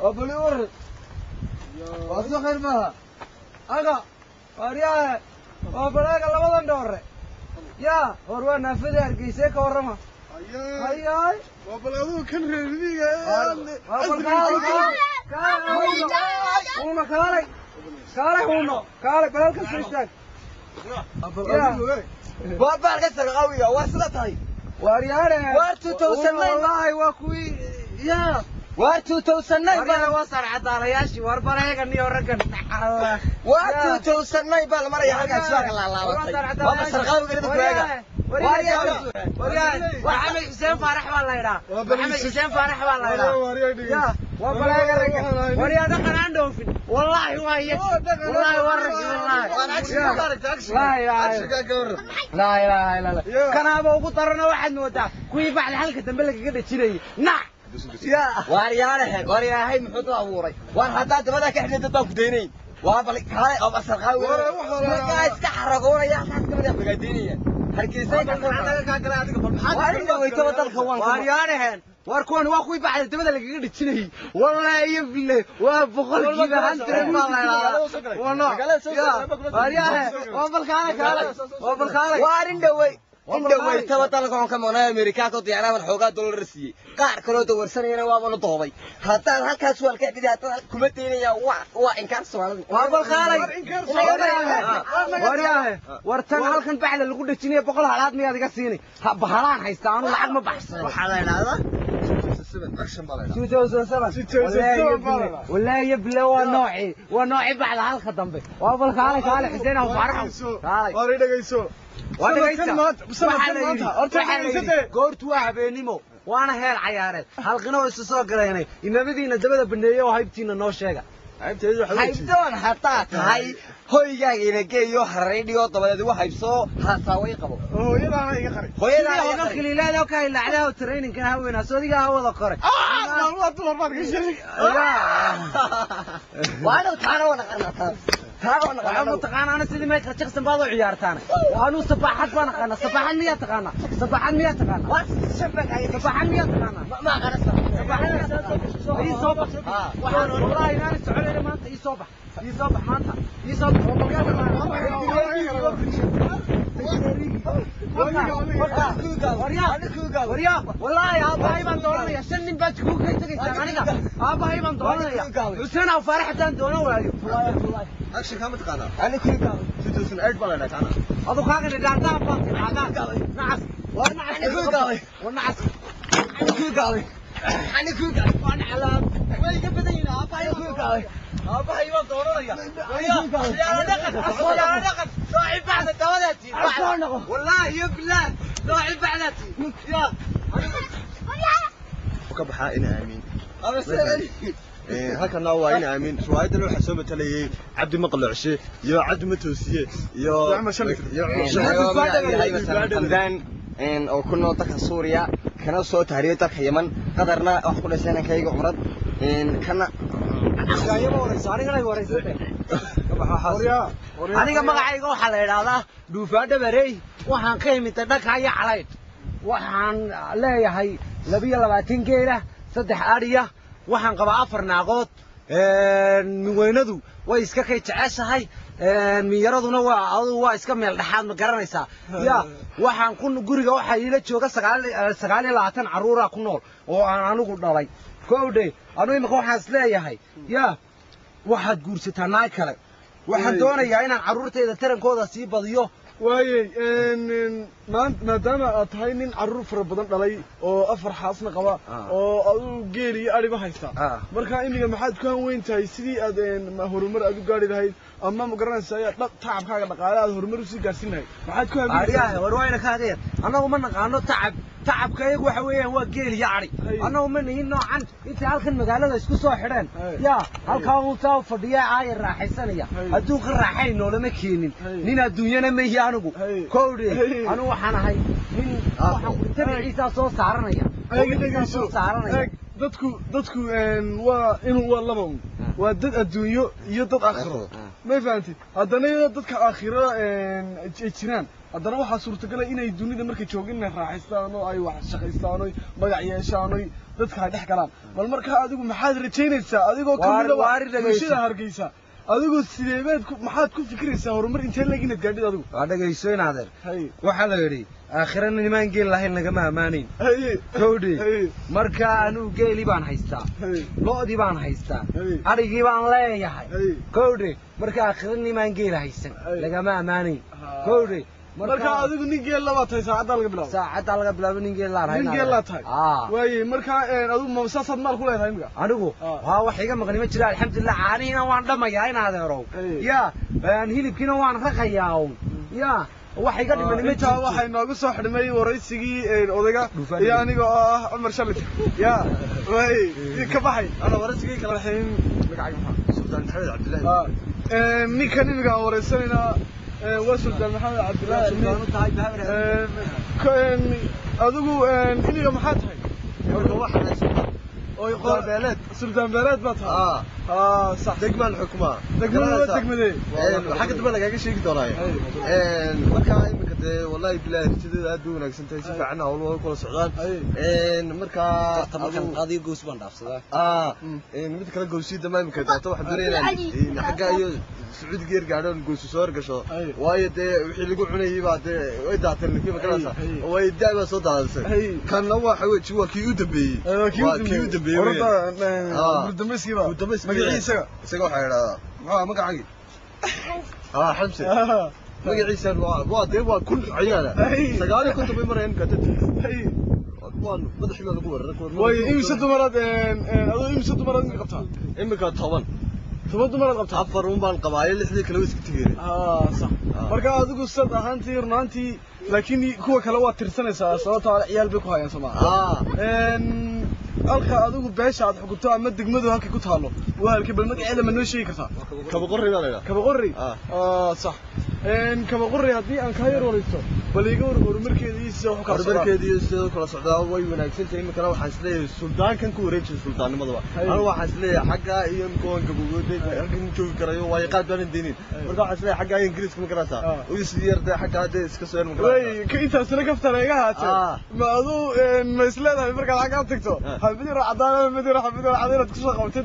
أبلي ورد وأصل خير ما أنا أريا أبلاك الله ما دندور يا هو نافذ أركيسة كورما أي وبلادو كان ريدي أبل كالي بلالك سويشتك بابا كسر قوية وصلتها واريانه وارتو توصلنا والله وكوي يا وارتو توصلنا أنا وصل عطارياشي واربرهيقني ورقن وارتو توصلنا بال مرة يحكي سواك الله بابا سرقاوي قريبك وياك وريان وحمد حسين فرح والله يرى محمد حسين فرح والله يرى يا وريان دخل عندهم في والله وايد والله ورق والله لا كان ابو قطرنا واحد موتا كوي بعد حلقه دنبلك قد جيري نع يا وارياهي محطوط ابوري وان حتى دبدا كحنا دبا كدينين وابلك هاي او اسرقاوي ما استحرقوا يا حد دبدا بقدينيا hargeysay ka kala adiga bal maxaa way ka wadal khawaan waaryaanahan warkoon waa kuwi bacda dabada lagaga dhijinay wallahi bille waa boqolkiiba 100 ma la waa balkaale waarin dhaway indhaway tabatalka ka maqnaa Amerika ka diyaarada xoogaa dollar siiyay qaar kale oo warsanayna waaba la doobay haddaan halkaas walka dhigata kuma deynaya waa inkaar Soomaaliyeed waa balkaale waryahay wartan halkan bacda lagu dhijinay boqol halaad miyaad iga siinay bahalaan haystaan lacag ma baxsan waxa la yiraahdaa 2007 والله يبلا ونوعي بعد هالك ضمبي وابل كالي حسين ابو فرح قاري دغيسو goortu waa habeenimo waana heer ciyaareed halqina oo isu soo galeynay inamadiina dabada baneeyo oo haybtiina noo sheega haybtoon hataa tahay hoygaaga ina geeyo radio dabadeed wax haybsoo hasaaway qabo hooyadaana iga qaray hooyadaana kaliilaado ka ilaacadaa training kan haweenaa soodiga hawada koray waa dumar baad ka sheegay waana taana wana qarnaa أنا متقانا أنا سيدي ما يتخشخصن بعض عيارتانا وأنا صباحات بانا قانا صباحات مية تقانا صباحات مية تقانا صباحات مية تقانا ما قانا صباحات إيه صباح وحنا والله أنا سعولي لما أنت إيه صباح ما أنت إيه صباح وريا والله يا أبا هيبان دورنا يا سنين باتكوك يتقيت أبا هيبان دورنا يا حسين أو فرح دان دونا ورايو أكشن كم تقانا أنا كل كم 2008 بلنا كانا أبو خاطر دعنا بطل عدنا نعس ونعس ونعس أنا كل قاوي وأنا على وين كبدينا أبا هيبان دورنا يا نقد صاحب بعد التوالتي والله يبلى صاحب بعدتي يا وكبحا إنا آمين halkana waa in aamin riwaayadana waxa soo matalay Cabdi Maqluucshe iyo Cabdi Matoosiye iyo oo ku nool dalka Suuriya kana soo taariikh dalka Yemen qadarna wax ku dhashay kayga umrad kana aniga magacayga waxa la yiraahdaa Dhuufaadha Bareey waxaan ka imid dhanka iyo calayd waxaan leeyahay 22 geela 3 ariya waxaan qabaa 4 naaqood weynadu way iska kay jeceshahay miyaraduna waa iska meel dhaxaad ma garanaysaa ya waxaan ku guriga waxa ila jooga 9 caruura ku nool oo aan anigu dhalay koowde anu imika waxaan isleeyahay ya waxaad guursataa naag kale waxaan doonayaa inaan caruurtayda tarankooda sii badiyo waayay maadaama aad tahay nin caruur fara badan dhalay oo 4 xaasna qaba oo adu geel iyo ariba haysta marka imiga maxaad ku weyn tahay sidii aad horumar aad u gaari lahayd ama ma garanaysaa tacabkaaga dhaqaale aad horumar u sii gaarsin lahayd maxaad ku habeeyay warwayna ka adeer anagu ma naqaano tacabkaygu waxa weeyaan waa geel iyo ari anagu ma nihin noocan inta halkan magaalada isku soo xidheen ya halka uu taa fadhiya ay raaxaysanaya haduu ka raaxayno lama keenin nin adduunyana ma yahay anigu koowde anu waxaan ahay nin waxaan ku tabiiciisa soo saaranaya dadku waa inuu waa laba waa dad adduunyo iyo dad aakhiro ما فهمتي هذا dadka aakhira jiraan haddana waxa suurtagal ah inay dunida markay joogin raaxaystaan oo ay wax shaqaystaan oo magac yeeshaan oo dadka dhex galaan bal marka adigu maxaad rajaynaysaa adigoo kamid ah bulshada Hargeysa adigoo sideebaad maxaad ku fikiraysaa horumar intee leegina gaadhid adigu waa dhageyso in adeer waxa la yiri aakhirana nimaan geel lahayn laga maamaanin gowdi marka aanu geeli baan haystaa loodi baan haystaa arigii baan leeyahay gowdi marka aakhirana nimaan geel haysan laga maamaanin gowdi marka adigu nin geel laba tahay saacada laga bilaabo nin geel la raayay nin geel la tahay way marka adigu ma saasad maal ku leedahay imika anigu waa wax iga maqnimo jira alxamdulillah caaniina waan dhamayaa in adeerow ya baan hilibkiina waan raqayaa ya wax iga dhiman ma jiro waxa inoogu soo xidhmay waraysigii odayga iyo aniga oo ah Umar Shalid ya way ka baxay ana waraysigii kala xayn magacayga Sultan Maxamed Cabdullaahi ninkan imiga waraysanayna وسلطان محمد عبد الله سلطان تاعي كان ادغو انيغا ما تاعي marka waxa oo qoor beelad سلطان beelad ba tahay صح degma xukuma degmade waxa dib laga sheegi doonaa marka imika wallahi billahi ridada aad u wanaagsan tahay si fiican oo loo kala socdaan marka tabakan qadiyo goos baan dhaafsadaa mid kale goosida ma imika taata waxa doonayaan xagga iyo سعود غير قاعدون نقول سوار قشو وايد وحي اللي يقول عني بعد ويدا تلفي مكانها وايد دائما صوت هذا كان نوع حوي شو كيو دبي كيو دبي دمسكي بقى مقعي سقوا حيرا ما قاعد حمسي مقعي سر وا كل عياله سقالي كنت بمرين كتت وان مدح ما نقول واي امس دمرات امس دمرات قبتها امك طبعا تبدو مرة قبتها عفرون بالقبائل اللي حديك لو يسكت تجري صح مركا أدوك الصد أهانتي رنانتي لكني كوا كلوات ترسنة صلاة على عيال بيكوا يا سماع ألقى أدوك بعيش عاد حكوتها مدق مدو هكي كنت هالو وهالكي بالمدق عيلة منو شيء كرتا كبغري ولا كبغري صح كبغري هدي أن كاير ولا يستو بليجور ورمركي سو ورمركي سو كلا صعدا وي وناكسن تيم كلا waxaan isleeyahay sultan kan ku wareejin sultaanimada ana waxaan isleeyahay xagga iyo koon gabuuday halkan joogi karayo way qaad baan diinin marka waxaan isleeyahay xagga ingiriiska ma garata oo isdiirtay xagga hada iska soo ma garata way ka inta sano kaftana iga haatay ma adu ma isleedahay marka xagga tagto habidi raacdaan mid habidi raacdaan ku soo qabtay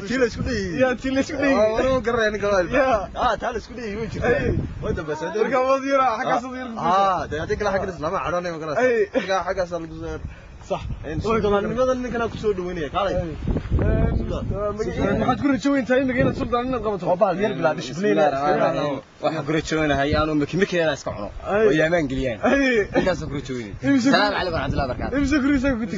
tiila isku dhii ya tiila isku dhii oo gareen gaal taala isku dhii way jirtay way dambaysan marka wadira xagga soo ده هذيك لا حاجة إسلام عراني ما قلت حاجة حاجة صار صح لماذا إنك أنا كسور دوينية كاري ما تقول تشوين تاي مجينا سلطان إنك قبض خبال يرب لا بشبلين واحد قول تشوين هاي أنا مكمكي أنا أسكعنا ويامان قليان الناس قول تشوين السلام عليكم ورحمة الله وبركاته إمسك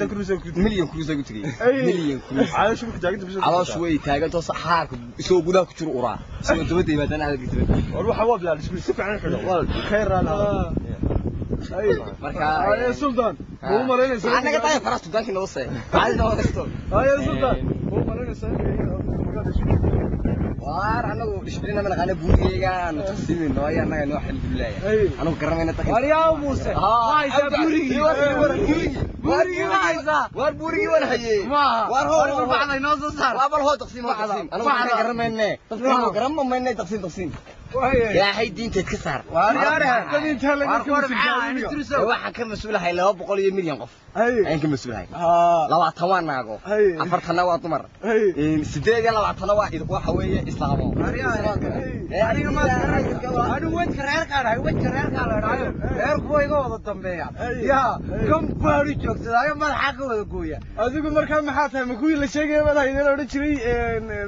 كروسة كنت مليون كروسة كنت مليون كروسة على شو كنت على شوي تاجل تصحاك سو بدا كتير قرا سو تودي بدنا هذا كتير والروح هو بلا شو سبع عن حلو خير أنا يا سلطان هو مرينا سلطان أنا قطعي فرست دانك نوصي عايزنا وقتو يا سلطان هو مرينا سلطان وار أنا وشبرنا من غنى بوريجا نتصمين نوعي أنا نوع حلو بالله أنا وكرمنا تكلم يا موسى عايزة بوريجي بوريجي وار بوريجي ولا هي وار هو بعد ينوصل صار وابل هو تقسيم أنا كرمنا تقسيم كرم منا تقسيم يا حي دين تتكسر وارياره دين تهلك waxa ka mas'uulahay 200 milyan qof ay ka mas'uulahay 20 naago 40 waa dumar 8 waxa weeye islaamo aniga ma anu wadka reerka reerku way iga wada dambeeyaan ya kan baari joogtay madaxa ka wada gooya adigu markaa maxaa tahay ma kuwii la sheegay madaxayna la oran jiray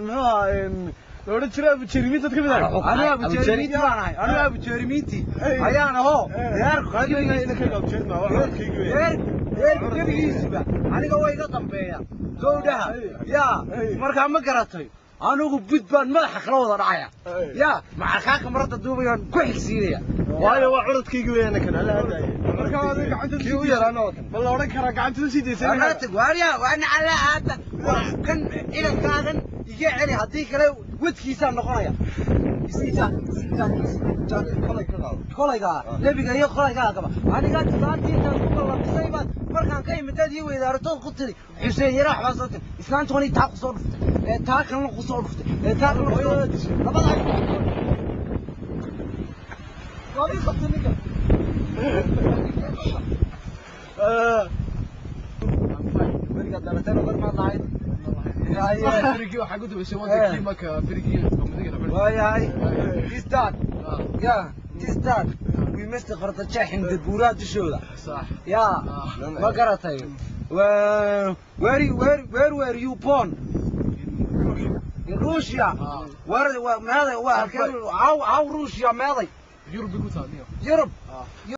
maxaa لو رجعت أبو جريميتي تكمل أنا أبو جريميتي أنا أبو جريميتي أيانا هو يارك هذي إنك لو جريت ما هو يارك كيف يسبح أنا قوي قطم بيا زودها يا مركب ما قرأتي أنا قبض بان ما حكلوا ضرعيا يا مع خاك مرات الدوبيان كل سيريا وهاي وعرض كيجوي أنا كنا لا مركب هذا قاعد كيجوي أنا والله أنا كنا قاعد تنسيتي سنة واريا وأنا على هذا كان إلى كان يجي علي هذيك لو ودكيسان نقايا يسيتا kolaygaa nebiga iyo kolaygaagaba anigaa islaantii intaan ku ballamisay baad markaan ka imidad ii weydaaratood ku tiri xuseen yare waxbaa soo tiri islaanta wani taa ku soo dhuftay taa kalena ku soo dhuftay taa kalena ku soo dhuftay labadaa waadi qabta ninka beriga dalatana mar maad lahayd بريكي وحاجة بس هو تكليمك بريكي waayahay distaad ya distaad wiimesta qarta jeexin dadbuuraha dushooda صح ya ma garatay where were you born in Russia where meeday waa how Russia meeday يوروب كنت Europe